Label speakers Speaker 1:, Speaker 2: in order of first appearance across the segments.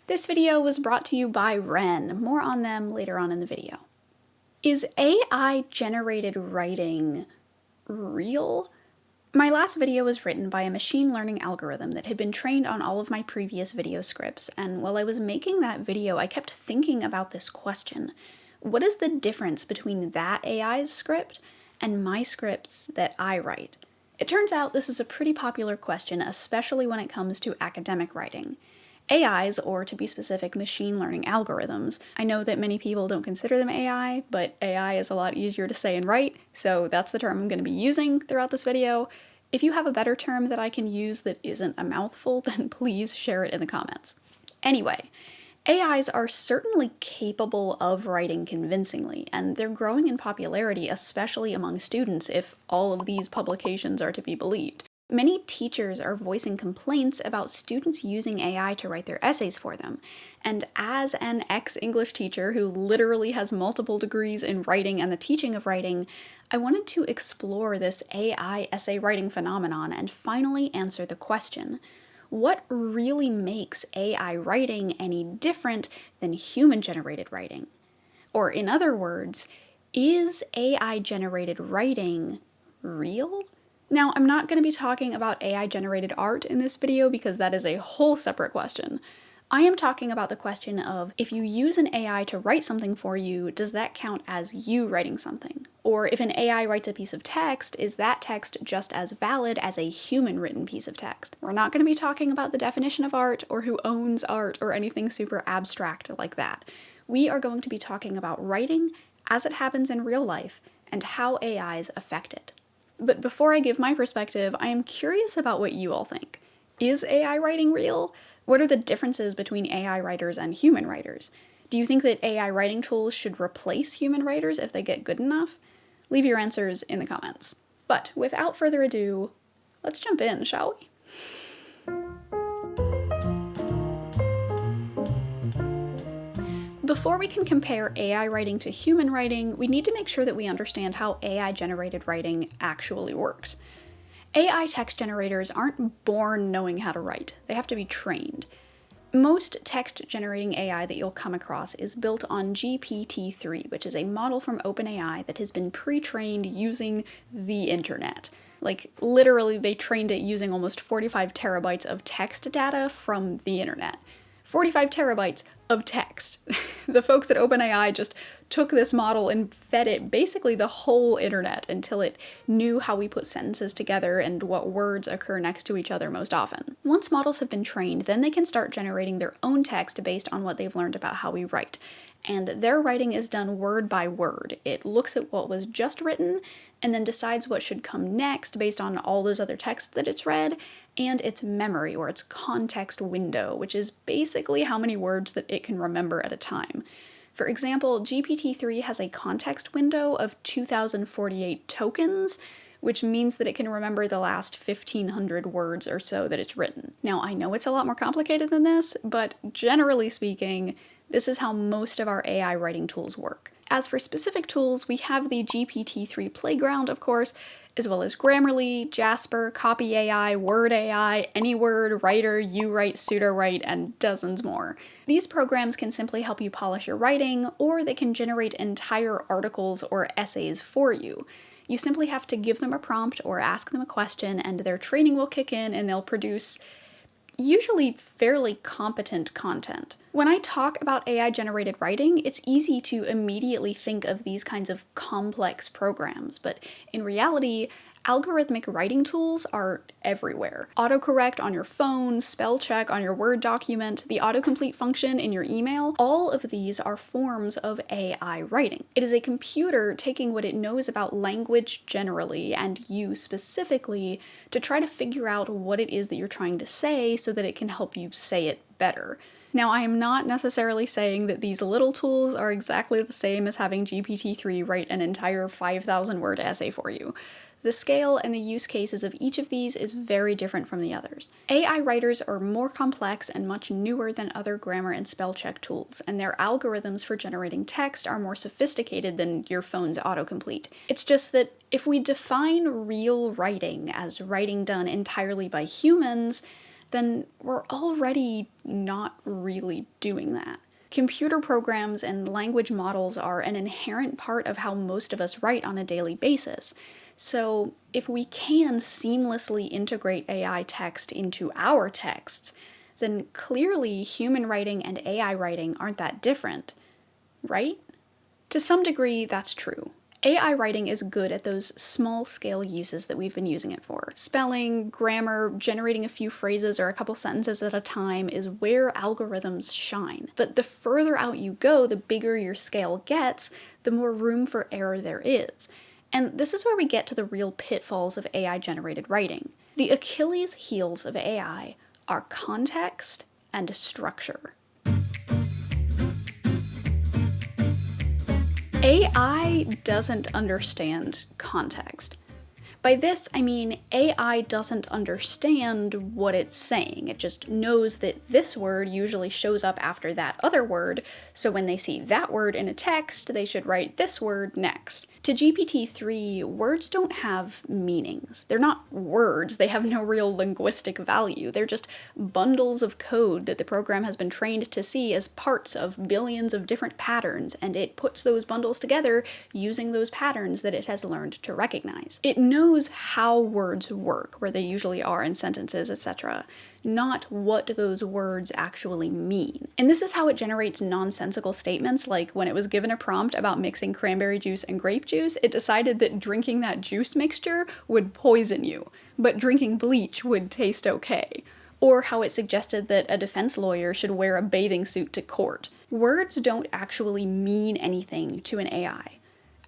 Speaker 1: This video was brought to you by Ren. More on them later on in the video. Is AI-generated writing real? My last video was written by a machine learning algorithm that had been trained on all of my previous video scripts, and while I was making that video, I kept thinking about this question. What is the difference between that AI's script and my scripts that I write? It turns out this is a pretty popular question, especially when it comes to academic writing. AIs, or to be specific, machine learning algorithms. I know that many people don't consider them AI, but AI is a lot easier to say and write, so that's the term I'm going to be using throughout this video. If you have a better term that I can use that isn't a mouthful, then please share it in the comments. Anyway, AIs are certainly capable of writing convincingly, and they're growing in popularity, especially among students, if all of these publications are to be believed. Many teachers are voicing complaints about students using AI to write their essays for them, and as an ex-English teacher who literally has multiple degrees in writing and the teaching of writing, I wanted to explore this AI essay writing phenomenon and finally answer the question: what really makes AI writing any different than human-generated writing? Or in other words, is AI-generated writing real? Now, I'm not going to be talking about AI-generated art in this video because that is a whole separate question. I am talking about the question of, if you use an AI to write something for you, does that count as you writing something? Or if an AI writes a piece of text, is that text just as valid as a human-written piece of text? We're not going to be talking about the definition of art or who owns art or anything super abstract like that. We are going to be talking about writing as it happens in real life and how AIs affect it. But before I give my perspective, I am curious about what you all think. Is AI writing real? What are the differences between AI writers and human writers? Do you think that AI writing tools should replace human writers if they get good enough? Leave your answers in the comments. But without further ado, let's jump in, shall we? Before we can compare AI writing to human writing, we need to make sure that we understand how AI-generated writing actually works. AI text generators aren't born knowing how to write. They have to be trained. Most text-generating AI that you'll come across is built on GPT-3, which is a model from OpenAI that has been pre-trained using the internet. Like, literally, they trained it using almost 45 terabytes of text data from the internet. 45 terabytes of text. The folks at OpenAI just took this model and fed it basically the whole internet until it knew how we put sentences together and what words occur next to each other most often. Once models have been trained, then they can start generating their own text based on what they've learned about how we write. And their writing is done word by word. It looks at what was just written and then decides what should come next based on all those other texts that it's read, and its memory, or its context window, which is basically how many words that it can remember at a time. For example, GPT-3 has a context window of 2048 tokens, which means that it can remember the last 1,500 words or so that it's written. Now, I know it's a lot more complicated than this, but generally speaking, this is how most of our AI writing tools work. As for specific tools, we have the GPT-3 Playground, of course, as well as Grammarly, Jasper, Copy AI, Word AI, AnyWord, Writer, YouWrite, SudoWrite, and dozens more. These programs can simply help you polish your writing, or they can generate entire articles or essays for you. You simply have to give them a prompt or ask them a question, and their training will kick in and they'll produce usually fairly competent content. When I talk about AI-generated writing, it's easy to immediately think of these kinds of complex programs, but in reality, algorithmic writing tools are everywhere. Autocorrect on your phone, spell check on your Word document, the autocomplete function in your email, all of these are forms of AI writing. It is a computer taking what it knows about language generally, and you specifically, to try to figure out what it is that you're trying to say so that it can help you say it better. Now, I am not necessarily saying that these little tools are exactly the same as having GPT-3 write an entire 5,000 word essay for you. The scale and the use cases of each of these is very different from the others. AI writers are more complex and much newer than other grammar and spell check tools, and their algorithms for generating text are more sophisticated than your phone's autocomplete. It's just that if we define real writing as writing done entirely by humans, then we're already not really doing that. Computer programs and language models are an inherent part of how most of us write on a daily basis. So if we can seamlessly integrate AI text into our texts, then clearly human writing and AI writing aren't that different, right? To some degree, that's true. AI writing is good at those small-scale uses that we've been using it for. Spelling, grammar, generating a few phrases or a couple sentences at a time is where algorithms shine. But the further out you go, the bigger your scale gets, the more room for error there is. And this is where we get to the real pitfalls of AI-generated writing. The Achilles heels of AI are context and structure. AI doesn't understand context. By this, I mean AI doesn't understand what it's saying. It just knows that this word usually shows up after that other word, so when they see that word in a text, they should write this word next. To GPT-3, words don't have meanings. They're not words, they have no real linguistic value. They're just bundles of code that the program has been trained to see as parts of billions of different patterns, and it puts those bundles together using those patterns that it has learned to recognize. It knows how words work, where they usually are in sentences, etc., not what those words actually mean. And this is how it generates nonsensical statements, like when it was given a prompt about mixing cranberry juice and grape juice, it decided that drinking that juice mixture would poison you, but drinking bleach would taste okay. Or how it suggested that a defense lawyer should wear a bathing suit to court. Words don't actually mean anything to an AI.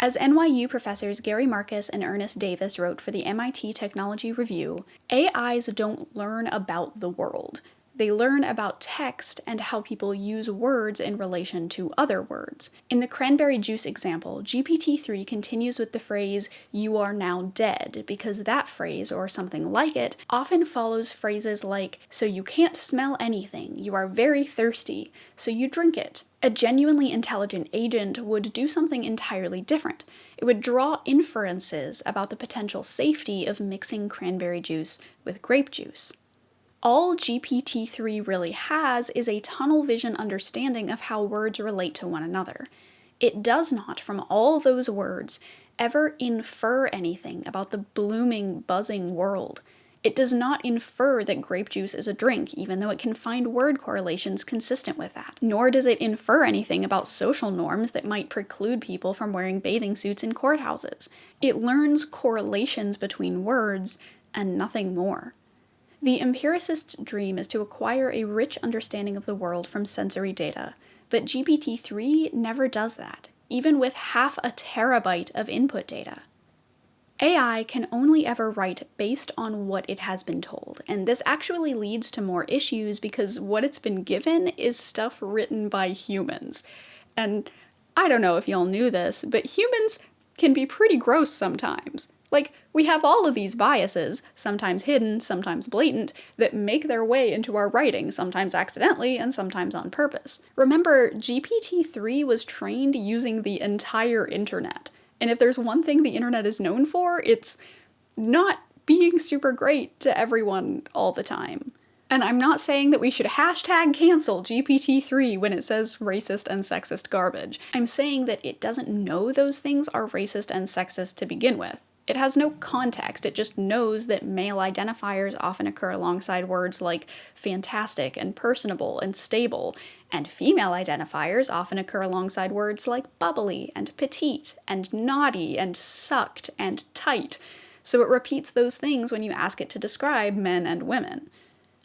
Speaker 1: As NYU professors Gary Marcus and Ernest Davis wrote for the MIT Technology Review, AIs don't learn about the world. They learn about text and how people use words in relation to other words. In the cranberry juice example, GPT-3 continues with the phrase, "you are now dead," because that phrase, or something like it, often follows phrases like, "so you can't smell anything, you are very thirsty, so you drink it." A genuinely intelligent agent would do something entirely different. It would draw inferences about the potential safety of mixing cranberry juice with grape juice. All GPT-3 really has is a tunnel vision understanding of how words relate to one another. It does not, from all those words, ever infer anything about the blooming, buzzing world. It does not infer that grape juice is a drink, even though it can find word correlations consistent with that. Nor does it infer anything about social norms that might preclude people from wearing bathing suits in courthouses. It learns correlations between words and nothing more. The empiricist's dream is to acquire a rich understanding of the world from sensory data, but GPT-3 never does that, even with 0.5 terabyte of input data. AI can only ever write based on what it has been told, and this actually leads to more issues because what it's been given is stuff written by humans. And I don't know if y'all knew this, but humans can be pretty gross sometimes. Like, we have all of these biases, sometimes hidden, sometimes blatant, that make their way into our writing, sometimes accidentally and sometimes on purpose. Remember, GPT-3 was trained using the entire internet. And if there's one thing the internet is known for, it's not being super great to everyone all the time. And I'm not saying that we should hashtag cancel GPT-3 when it says racist and sexist garbage. I'm saying that it doesn't know those things are racist and sexist to begin with. It has no context, it just knows that male identifiers often occur alongside words like fantastic and personable and stable, and female identifiers often occur alongside words like bubbly and petite and naughty and sucked and tight. So it repeats those things when you ask it to describe men and women.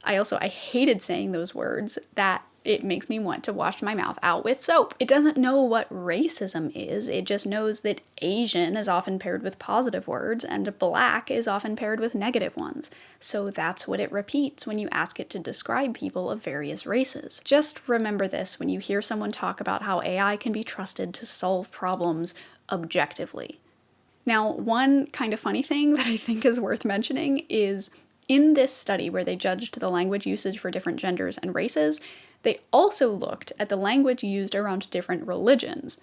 Speaker 1: I hated saying those words, that it makes me want to wash my mouth out with soap. It doesn't know what racism is, it just knows that Asian is often paired with positive words and black is often paired with negative ones. So that's what it repeats when you ask it to describe people of various races. Just remember this when you hear someone talk about how AI can be trusted to solve problems objectively. Now, one kind of funny thing that I think is worth mentioning is in this study where they judged the language usage for different genders and races, they also looked at the language used around different religions.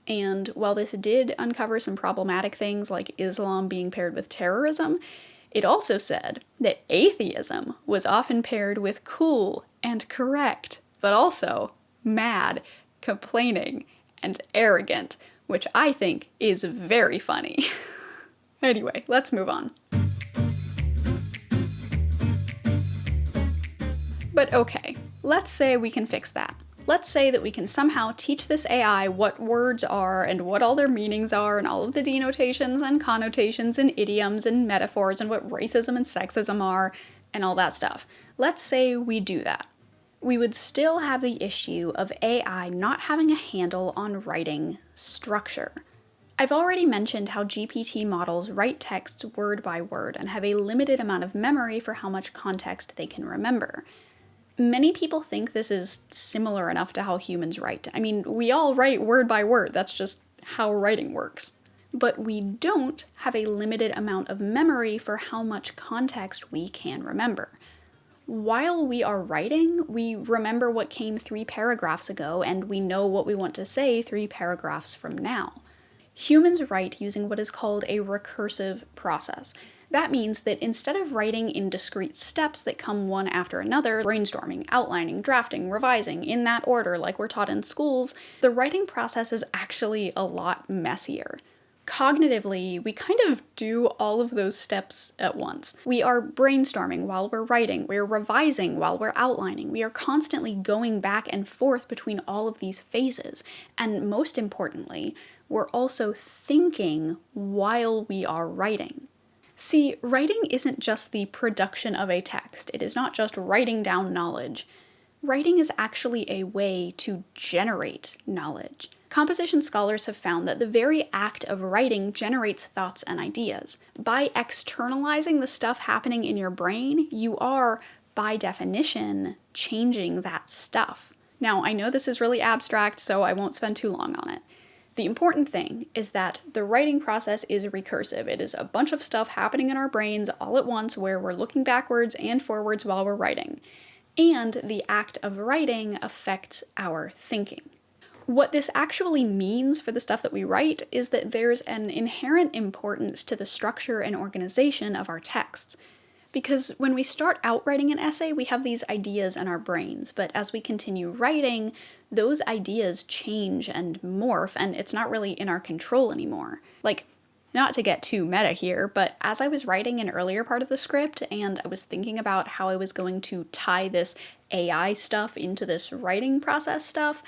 Speaker 1: And while this did uncover some problematic things like Islam being paired with terrorism, It also said that atheism was often paired with cool and correct, but also mad, complaining, and arrogant, which I think is very funny. Anyway, let's move on. But okay, let's say we can fix that. Let's say that we can somehow teach this AI what words are and what all their meanings are and all of the denotations and connotations and idioms and metaphors and what racism and sexism are and all that stuff. Let's say we do that. We would still have the issue of AI not having a handle on writing structure. I've already mentioned how GPT models write texts word by word and have a limited amount of memory for how much context they can remember. Many people think this is similar enough to how humans write. I mean, we all write word by word, that's just how writing works. But we don't have a limited amount of memory for how much context we can remember. While we are writing, we remember what came 3 paragraphs ago, and we know what we want to say 3 paragraphs from now. Humans write using what is called a recursive process. That means that instead of writing in discrete steps that come one after another, brainstorming, outlining, drafting, revising, in that order like we're taught in schools, the writing process is actually a lot messier. Cognitively, we kind of do all of those steps at once. We are brainstorming while we're writing, we're revising while we're outlining, we are constantly going back and forth between all of these phases, and most importantly, we're also thinking while we are writing. See, writing isn't just the production of a text. It is not just writing down knowledge. Writing is actually a way to generate knowledge. Composition scholars have found that the very act of writing generates thoughts and ideas. By externalizing the stuff happening in your brain, you are, by definition, changing that stuff. Now, I know this is really abstract, so I won't spend too long on it. The important thing is that the writing process is recursive. It is a bunch of stuff happening in our brains all at once where we're looking backwards and forwards while we're writing. And the act of writing affects our thinking. What this actually means for the stuff that we write is that there's an inherent importance to the structure and organization of our texts. Because when we start out writing an essay, we have these ideas in our brains, but as we continue writing, those ideas change and morph, and it's not really in our control anymore. Like, not to get too meta here, but as I was writing an earlier part of the script, and I was thinking about how I was going to tie this AI stuff into this writing process stuff,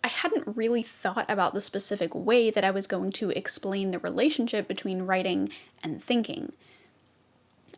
Speaker 1: I hadn't really thought about the specific way that I was going to explain the relationship between writing and thinking.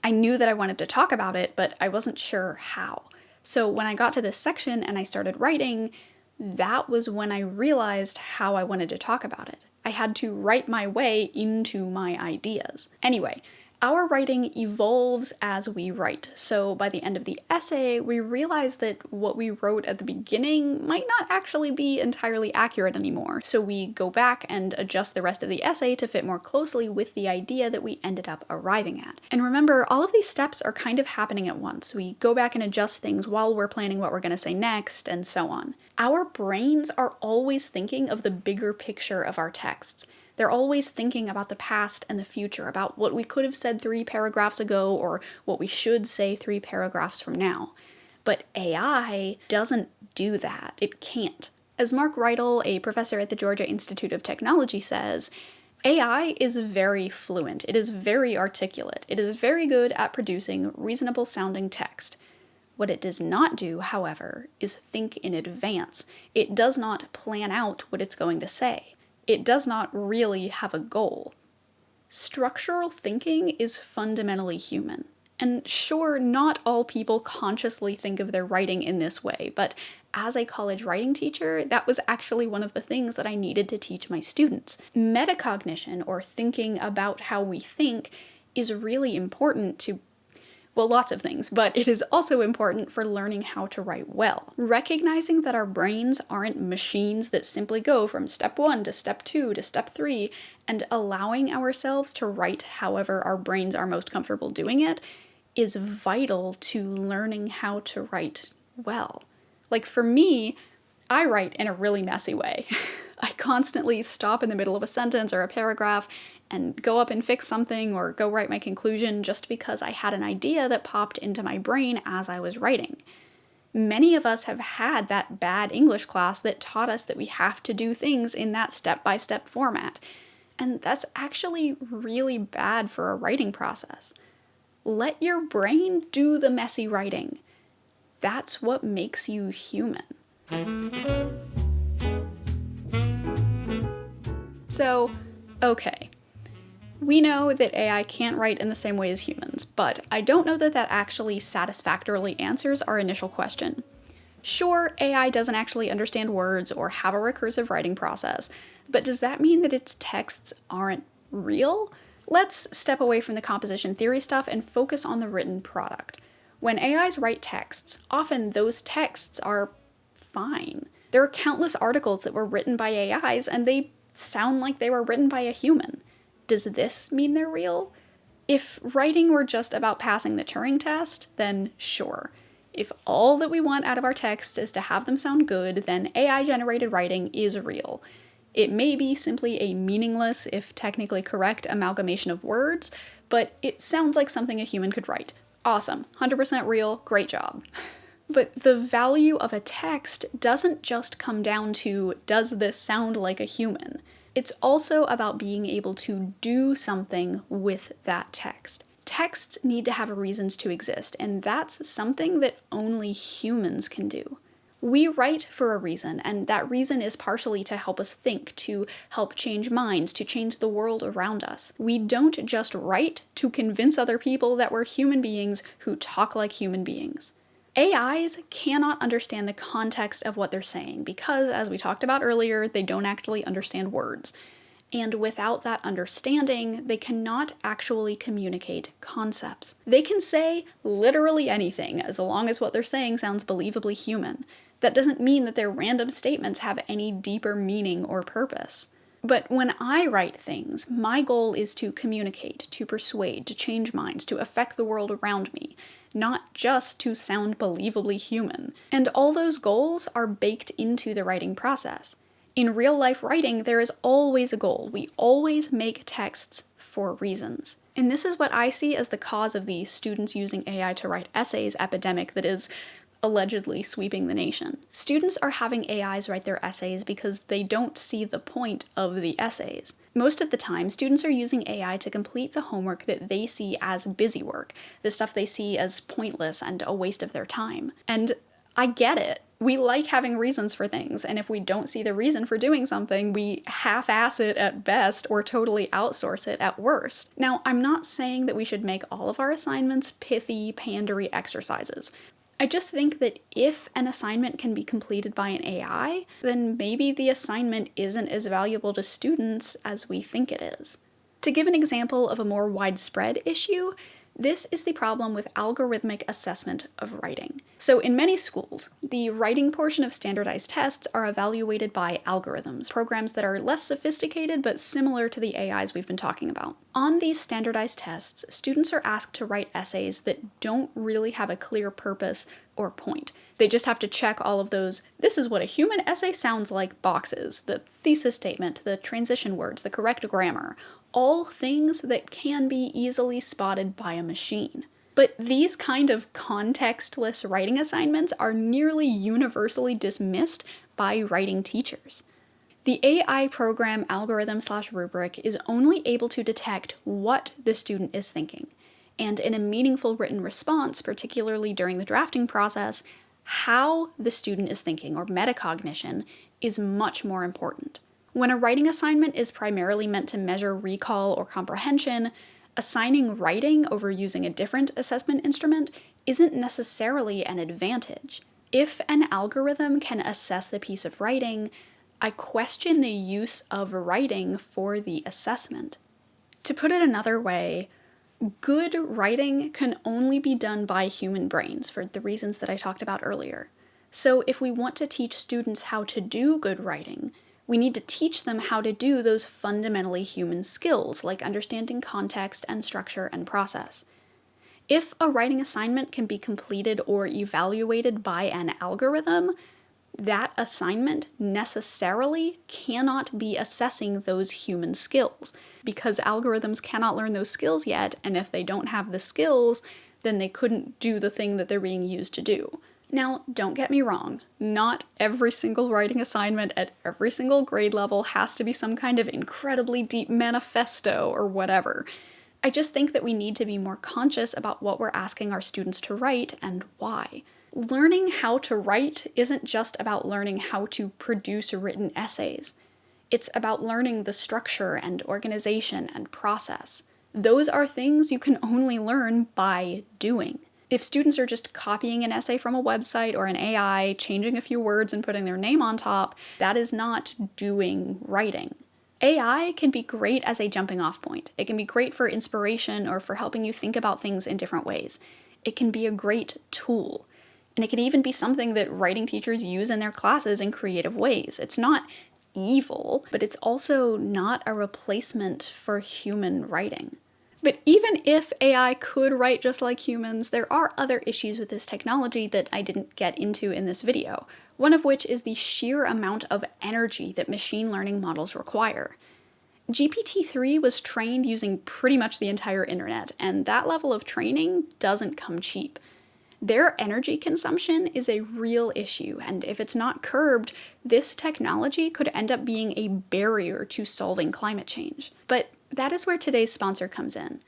Speaker 1: I knew that I wanted to talk about it, but I wasn't sure how. So when I got to this section and I started writing, that was when I realized how I wanted to talk about it. I had to write my way into my ideas. Anyway, our writing evolves as we write. So by the end of the essay, we realize that what we wrote at the beginning might not actually be entirely accurate anymore. So we go back and adjust the rest of the essay to fit more closely with the idea that we ended up arriving at. And remember, all of these steps are kind of happening at once. We go back and adjust things while we're planning what we're going to say next, and so on. Our brains are always thinking of the bigger picture of our texts. They're always thinking about the past and the future, about what we could have said 3 paragraphs ago or what we should say 3 paragraphs from now. But AI doesn't do that. It can't. As Mark Riedel, a professor at the Georgia Institute of Technology, says, AI is very fluent. It is very articulate. It is very good at producing reasonable sounding text. What it does not do, however, is think in advance. It does not plan out what it's going to say. It does not really have a goal. Structural thinking is fundamentally human. And sure, not all people consciously think of their writing in this way, but as a college writing teacher, that was actually one of the things that I needed to teach my students. Metacognition, or thinking about how we think, is really important to, well, lots of things, but it is also important for learning how to write well. Recognizing that our brains aren't machines that simply go from step 1 to step 2 to step 3, and allowing ourselves to write however our brains are most comfortable doing it is vital to learning how to write well. Like for me, I write in a really messy way. I constantly stop in the middle of a sentence or a paragraph and go up and fix something or go write my conclusion just because I had an idea that popped into my brain as I was writing. Many of us have had that bad English class that taught us that we have to do things in that step-by-step format. And that's actually really bad for a writing process. Let your brain do the messy writing. That's what makes you human. So, okay. We know that AI can't write in the same way as humans, but I don't know that that actually satisfactorily answers our initial question. Sure, AI doesn't actually understand words or have a recursive writing process, but does that mean that its texts aren't real? Let's step away from the composition theory stuff and focus on the written product. When AIs write texts, often those texts are fine. There are countless articles that were written by AIs and they sound like they were written by a human. Does this mean they're real? If writing were just about passing the Turing test, then sure. If all that we want out of our texts is to have them sound good, then AI-generated writing is real. It may be simply a meaningless, if technically correct, amalgamation of words, but it sounds like something a human could write. Awesome, 100% real, great job. But the value of a text doesn't just come down to, does this sound like a human? It's also about being able to do something with that text. Texts need to have reasons to exist, and that's something that only humans can do. We write for a reason, and that reason is partially to help us think, to help change minds, to change the world around us. We don't just write to convince other people that we're human beings who talk like human beings. AIs cannot understand the context of what they're saying because, as we talked about earlier, they don't actually understand words. And without that understanding, they cannot actually communicate concepts. They can say literally anything as long as what they're saying sounds believably human. That doesn't mean that their random statements have any deeper meaning or purpose. But when I write things, my goal is to communicate, to persuade, to change minds, to affect the world around me, not just to sound believably human. And all those goals are baked into the writing process. In real life writing, there is always a goal. We always make texts for reasons. And this is what I see as the cause of the students using AI to write essays epidemic that is allegedly sweeping the nation. Students are having AIs write their essays because they don't see the point of the essays. Most of the time, students are using AI to complete the homework that they see as busy work, the stuff they see as pointless and a waste of their time. And I get it. We like having reasons for things, and if we don't see the reason for doing something, we half-ass it at best or totally outsource it at worst. Now, I'm not saying that we should make all of our assignments pithy, pandery exercises. I just think that if an assignment can be completed by an AI, then maybe the assignment isn't as valuable to students as we think it is. To give an example of a more widespread issue, this is the problem with algorithmic assessment of writing. So in many schools, the writing portion of standardized tests are evaluated by algorithms, programs that are less sophisticated but similar to the AIs we've been talking about. On these standardized tests, students are asked to write essays that don't really have a clear purpose or point. They just have to check all of those, this is what a human essay sounds like boxes, the thesis statement, the transition words, the correct grammar, all things that can be easily spotted by a machine. But these kind of contextless writing assignments are nearly universally dismissed by writing teachers. The AI program algorithm/rubric is only able to detect what the student is thinking. And in a meaningful written response, particularly during the drafting process, how the student is thinking, or metacognition, is much more important. When a writing assignment is primarily meant to measure recall or comprehension, assigning writing over using a different assessment instrument isn't necessarily an advantage. If an algorithm can assess the piece of writing, I question the use of writing for the assessment. To put it another way, good writing can only be done by human brains for the reasons that I talked about earlier. So if we want to teach students how to do good writing, we need to teach them how to do those fundamentally human skills, like understanding context and structure and process. If a writing assignment can be completed or evaluated by an algorithm, that assignment necessarily cannot be assessing those human skills, because algorithms cannot learn those skills yet, and if they don't have the skills, then they couldn't do the thing that they're being used to do. Now, don't get me wrong, not every single writing assignment at every single grade level has to be some kind of incredibly deep manifesto or whatever. I just think that we need to be more conscious about what we're asking our students to write and why. Learning how to write isn't just about learning how to produce written essays. It's about learning the structure and organization and process. Those are things you can only learn by doing. If students are just copying an essay from a website or an AI, changing a few words and putting their name on top, that is not doing writing. AI can be great as a jumping off point. It can be great for inspiration or for helping you think about things in different ways. It can be a great tool. And it can even be something that writing teachers use in their classes in creative ways. It's not evil, but it's also not a replacement for human writing. But even if AI could write just like humans, there are other issues with this technology that I didn't get into in this video, one of which is the sheer amount of energy that machine learning models require. GPT-3 was trained using pretty much the entire internet, and that level of training doesn't come cheap. Their energy consumption is a real issue, and if it's not curbed, this technology could end up being a barrier to solving climate change. But that is where today's sponsor comes in.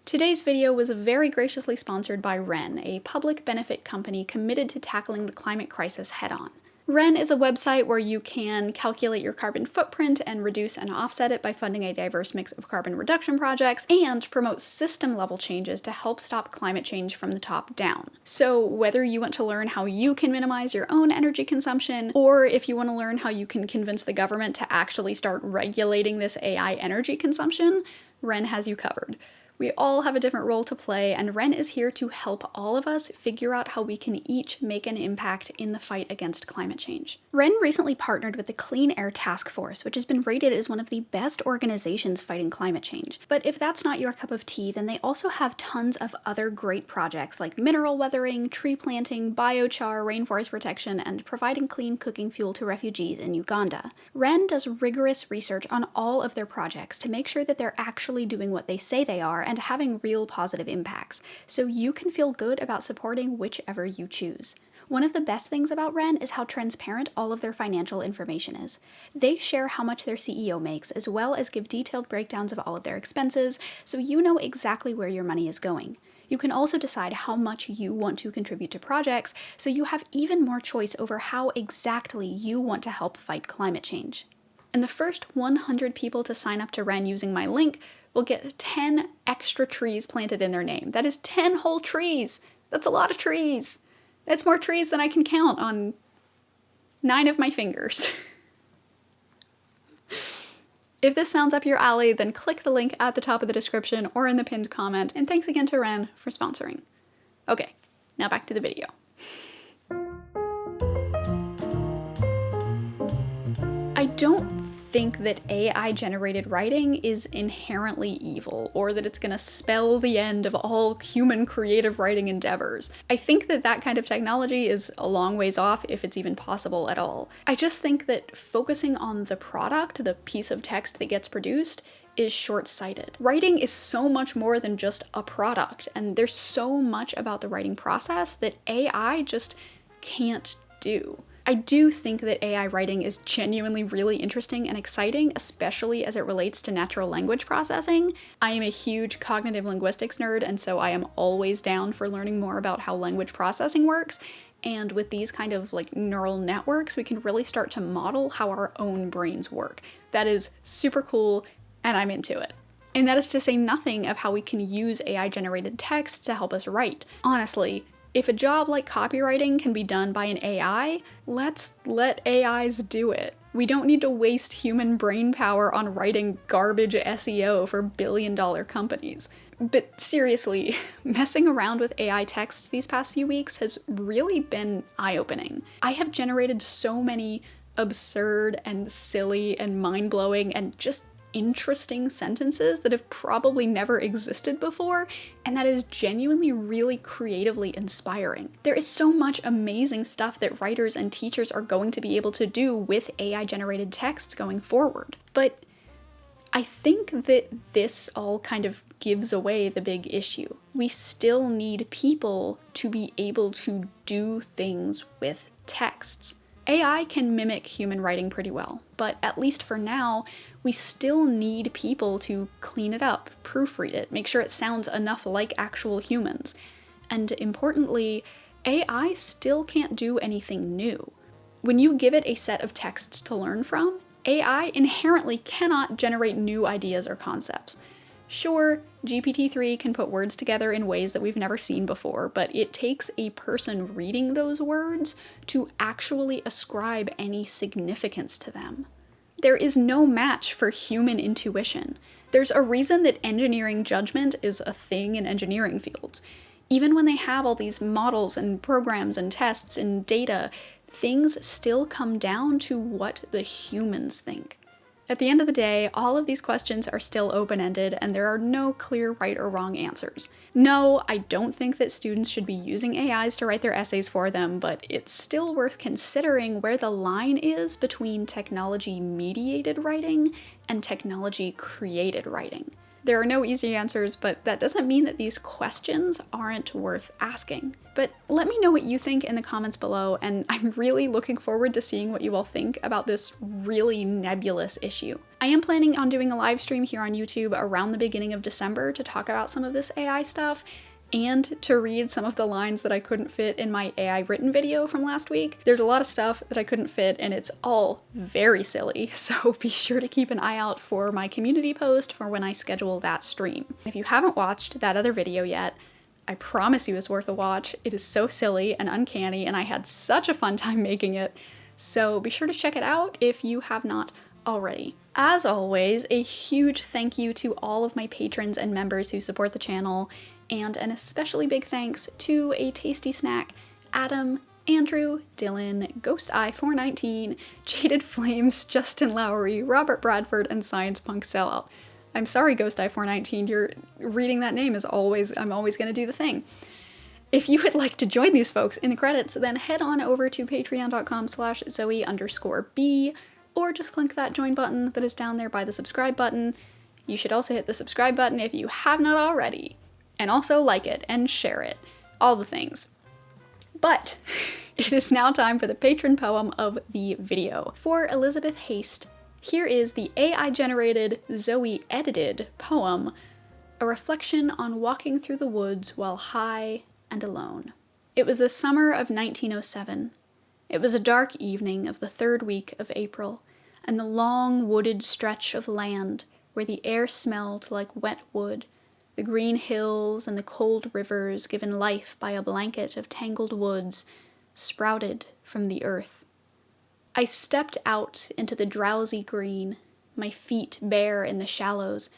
Speaker 1: Today's video was very graciously sponsored by Wren, a public benefit company committed to tackling the climate crisis head-on. Wren is a website where you can calculate your carbon footprint and reduce and offset it by funding a diverse mix of carbon reduction projects and promote system-level changes to help stop climate change from the top down. So whether you want to learn how you can minimize your own energy consumption, or if you want to learn how you can convince the government to actually start regulating this AI energy consumption, Wren has you covered. We all have a different role to play, and Wren is here to help all of us figure out how we can each make an impact in the fight against climate change. Wren recently partnered with the Clean Air Task Force, which has been rated as one of the best organizations fighting climate change. But if that's not your cup of tea, then they also have tons of other great projects like mineral weathering, tree planting, biochar, rainforest protection, and providing clean cooking fuel to refugees in Uganda. Wren does rigorous research on all of their projects to make sure that they're actually doing what they say they are and having real positive impacts, so you can feel good about supporting whichever you choose. One of the best things about Wren is how transparent all of their financial information is. They share how much their CEO makes, as well as give detailed breakdowns of all of their expenses, so you know exactly where your money is going. You can also decide how much you want to contribute to projects, so you have even more choice over how exactly you want to help fight climate change. And the first 100 people to sign up to Wren using my link will get 10 extra trees planted in their name. That is 10 whole trees! That's a lot of trees! That's more trees than I can count on 9 of my fingers. If this sounds up your alley, then click the link at the top of the description or in the pinned comment, and thanks again to Wren for sponsoring. Okay, now back to the video. I don't think that AI-generated writing is inherently evil, or that it's going to spell the end of all human creative writing endeavors. I think that that kind of technology is a long ways off, if it's even possible at all. I just think that focusing on the product, the piece of text that gets produced, is short-sighted. Writing is so much more than just a product, and there's so much about the writing process that AI just can't do. I do think that AI writing is genuinely really interesting and exciting, especially as it relates to natural language processing. I am a huge cognitive linguistics nerd, and so I am always down for learning more about how language processing works. And with these kind of like neural networks, we can really start to model how our own brains work. That is super cool, and I'm into it. And that is to say nothing of how we can use AI-generated text to help us write. Honestly, if a job like copywriting can be done by an AI, let's let AIs do it. We don't need to waste human brain power on writing garbage SEO for billion-dollar companies. But seriously, messing around with AI texts these past few weeks has really been eye-opening. I have generated so many absurd and silly and mind-blowing and just interesting sentences that have probably never existed before, and that is genuinely really creatively inspiring. There is so much amazing stuff that writers and teachers are going to be able to do with AI-generated texts going forward. But I think that this all kind of gives away the big issue. We still need people to be able to do things with texts. AI can mimic human writing pretty well, but at least for now, we still need people to clean it up, proofread it, make sure it sounds enough like actual humans. And importantly, AI still can't do anything new. When you give it a set of texts to learn from, AI inherently cannot generate new ideas or concepts. Sure, GPT-3 can put words together in ways that we've never seen before, but it takes a person reading those words to actually ascribe any significance to them. There is no match for human intuition. There's a reason that engineering judgment is a thing in engineering fields. Even when they have all these models and programs and tests and data, things still come down to what the humans think. At the end of the day, all of these questions are still open-ended, and there are no clear right or wrong answers. No, I don't think that students should be using AIs to write their essays for them, but it's still worth considering where the line is between technology-mediated writing and technology-created writing. There are no easy answers, but that doesn't mean that these questions aren't worth asking. But let me know what you think in the comments below, and I'm really looking forward to seeing what you all think about this really nebulous issue. I am planning on doing a live stream here on YouTube around the beginning of December to talk about some of this AI stuff, and to read some of the lines that I couldn't fit in my AI written video from last week. There's a lot of stuff that I couldn't fit, and it's all very silly, so be sure to keep an eye out for my community post for when I schedule that stream. If you haven't watched that other video yet, I promise you it's worth a watch. It is so silly and uncanny, and I had such a fun time making it, so be sure to check it out if you have not already. As always, a huge thank you to all of my patrons and members who support the channel, and an especially big thanks to A Tasty Snack, Adam, Andrew, Dylan, GhostEye419, Jaded Flames, Justin Lowry, Robert Bradford, and Science Punk Sellout. I'm sorry, GhostEye419, you're reading that name I'm always gonna do the thing. If you would like to join these folks in the credits, then head on over to patreon.com/Zoe_B, or just click that join button that is down there by the subscribe button. You should also hit the subscribe button if you have not already. And also like it and share it. All the things. But it is now time for the patron poem of the video. For Elizabeth Haste, here is the AI-generated, Zoe-edited poem, a reflection on walking through the woods while high and alone. It was the summer of 1907. It was a dark evening of the third week of April, and the long wooded stretch of land where the air smelled like wet wood, the green hills and the cold rivers given life by a blanket of tangled woods, sprouted from the earth. I stepped out into the drowsy green, my feet bare in the shallows,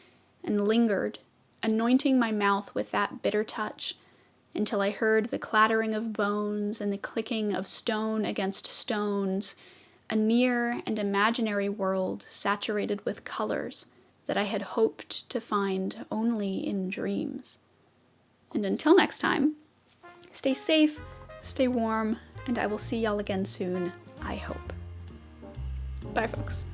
Speaker 1: and lingered, anointing my mouth with that bitter touch, until I heard the clattering of bones and the clicking of stone against stones, a near and imaginary world saturated with colors that I had hoped to find only in dreams. And until next time, stay safe, stay warm, and I will see y'all again soon, I hope. Bye, folks.